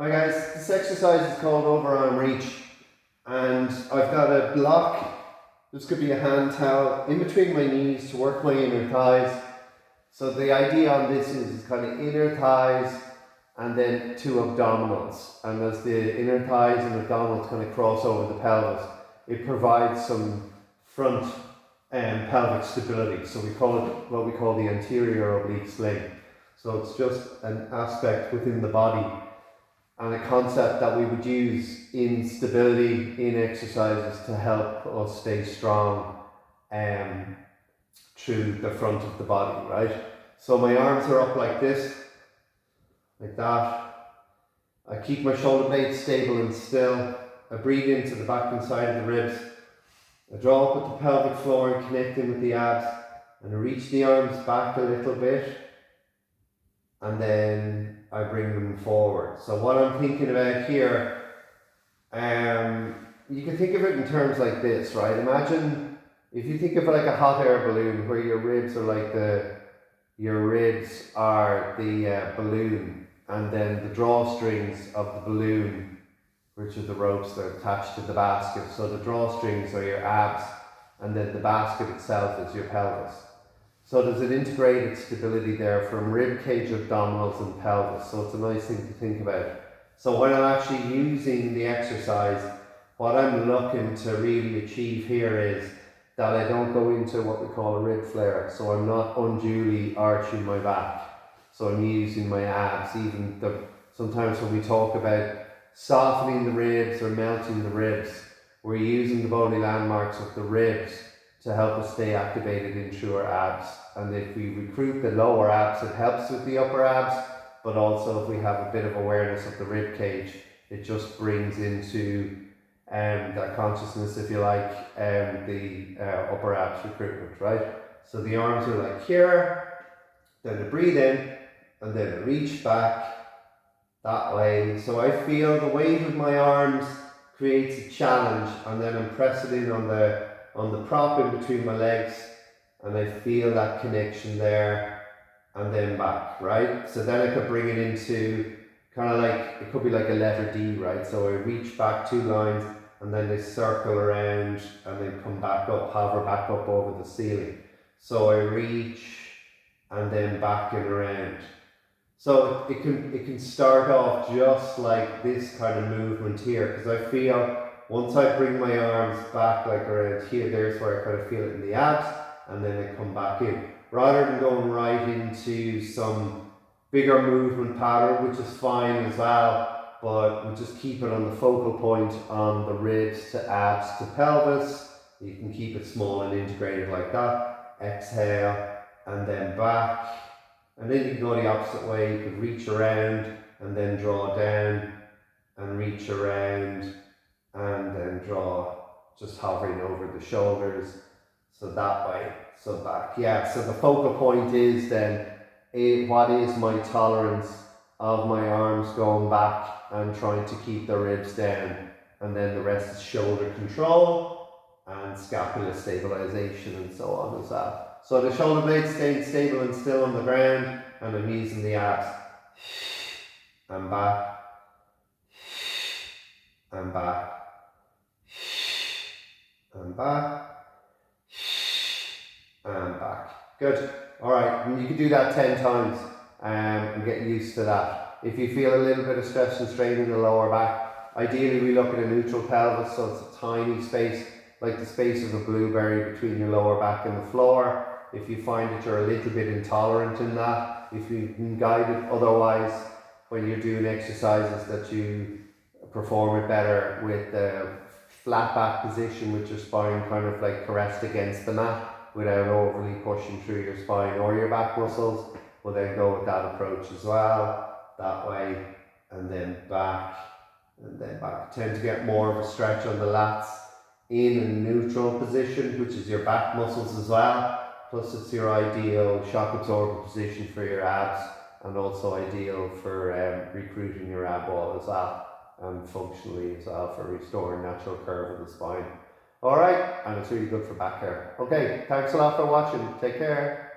Hi guys, this exercise is called overarm reach, and I've got a block. This could be a hand towel in between my knees to work my inner thighs. So the idea on this is kind of inner thighs and then two abdominals, and as the inner thighs and abdominals kind of cross over the pelvis, it provides some front pelvic stability. So we call it what we call the anterior oblique sling. So it's just an aspect within the body and a concept that we would use in stability in exercises to help us stay strong through the front of the body, right? So my arms are up like this, like that. I keep my shoulder blades stable and still. I breathe into the back and side of the ribs. I draw up at the pelvic floor and connect in with the abs, and I reach the arms back a little bit, and then I bring them forward. So what I'm thinking about here, you can think of it in terms like this, right? Imagine if you think of it like a hot air balloon, where your ribs are like the balloon, and then the drawstrings of the balloon, which are the ropes that are attached to the basket. So the drawstrings are your abs, and then the basket itself is your pelvis. So there's an integrated stability there from rib cage, abdominals and pelvis. So it's a nice thing to think about. So when I'm actually using the exercise, what I'm looking to really achieve here is that I don't go into what we call a rib flare. So I'm not unduly arching my back. So I'm using my abs. Sometimes when we talk about softening the ribs or melting the ribs, we're using the bony landmarks of the ribs to help us stay activated in through our abs. And if we recruit the lower abs, it helps with the upper abs, but also if we have a bit of awareness of the rib cage, it just brings into that consciousness, if you like, the upper abs recruitment, right? So the arms are like here, then I breathe in, and then I reach back that way. So I feel the weight of my arms creates a challenge, and then I'm pressing in on the prop in between my legs, and I feel that connection there, and then back, right? So then I could bring it into kind of like, it could be like a letter D, right? So I reach back 2 lines, and then they circle around, and then come back up, hover back up over the ceiling. So I reach, and then back and around. So it can start off just like this kind of movement here, because I feel once I bring my arms back like around here, there's where I kind of feel it in the abs, and then I come back in. Rather than going right into some bigger movement pattern, which is fine as well, but we just keep it on the focal point on the ribs to abs to pelvis. You can keep it small and integrated like that. Exhale, and then back. And then you can go the opposite way. You can reach around, and then draw down, and reach around, and then draw, just hovering over the shoulders. So that way, so back. Yeah, so the focal point is then, what is my tolerance of my arms going back and trying to keep the ribs down, and then the rest is shoulder control and scapula stabilization and so on as well. So the shoulder blades staying stable and still on the ground, and I'm using the abs. And back, and back, and back, and back. Good. All right, and you can do that 10 times and get used to that. If you feel a little bit of stress and strain in the lower back, ideally we look at a neutral pelvis, so it's a tiny space, like the space of a blueberry between your lower back and the floor. If you find that you're a little bit intolerant in that, if you can guide it otherwise when you're doing exercises, that you perform it better with the flat back position, with your spine kind of like caressed against the mat without overly pushing through your spine or your back muscles, well then go with that approach as well, that way, and then back, and then back. Tend to get more of a stretch on the lats in a neutral position, which is your back muscles as well, plus it's your ideal shock absorber position for your abs, and also ideal for recruiting your ab wall as well, and functionally as well for restoring natural curve of the spine. Alright, and it's really good for back hair. Okay, thanks a lot for watching. Take care.